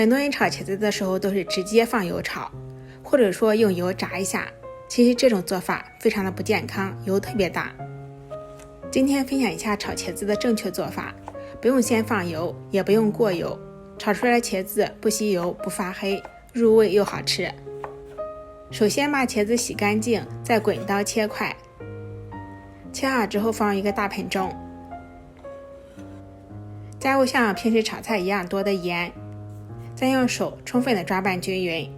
很多人炒茄子的时候都是直接放油炒，或者说用油炸一下，其实这种做法非常的不健康，油特别大。今天分享一下炒茄子的正确做法，不用先放油，也不用过油，炒出来的茄子不吸油不发黑，入味又好吃。首先把茄子洗干净，再滚刀切块，切好之后放入一个大盆中，加入像平时炒菜一样多的盐，再用手充分的抓拌均匀，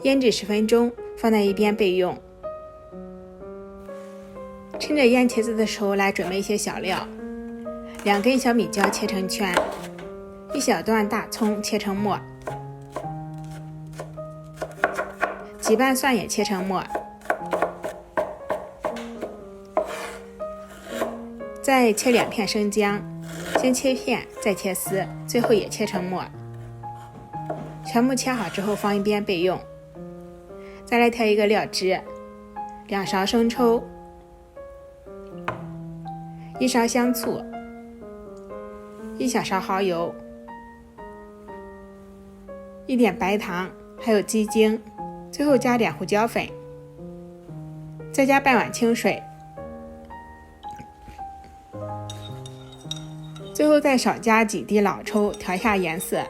腌制10分钟，放在一边备用。趁着腌茄子的时候来准备一些小料，2根小米椒切成圈，1小段大葱切成末，几瓣蒜也切成末，再切2片生姜，先切片再切丝，最后也切成末，全部切好之后放一边备用。再来调一个料汁，2勺生抽，1勺香醋，1小勺蚝油，1点白糖，还有鸡精，最后加点胡椒粉，再加半碗清水，最后再少加几滴老抽调一下颜色。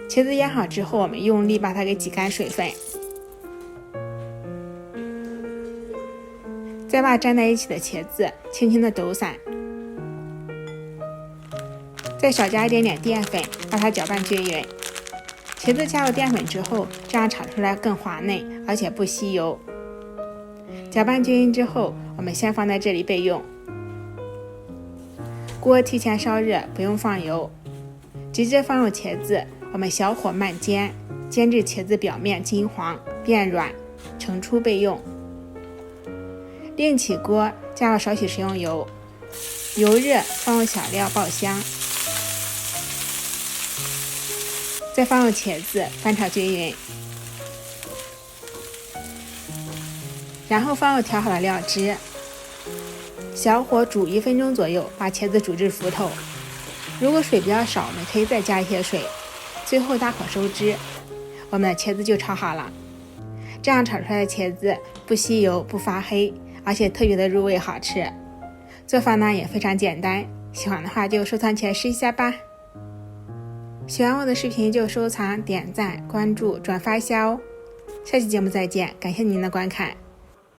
茄子腌好之后，我们用力把它给挤干水分，再把粘在一起的茄子轻轻的抖散，再少加一点点淀粉，把它搅拌均匀。茄子加入淀粉之后，这样炒出来更滑嫩，而且不吸油。搅拌均匀之后，我们先放在这里备用。锅提前烧热，不用放油，直接放入茄子，我们小火慢煎，煎至茄子表面金黄变软，盛出备用。另起锅，加入少许食用油，油热放入小料爆香，再放入茄子翻炒均匀，然后放入调好的料汁，小火煮1分钟左右，把茄子煮至浮透。如果水比较少，我们可以再加一些水，最后大火收汁，我们的茄子就炒好了。这样炒出来的茄子不吸油不发黑，而且特别的入味好吃。做法呢也非常简单，喜欢的话就收藏起来试一下吧。喜欢我的视频就收藏、点赞、关注、转发一下哦。下期节目再见，感谢您的观看。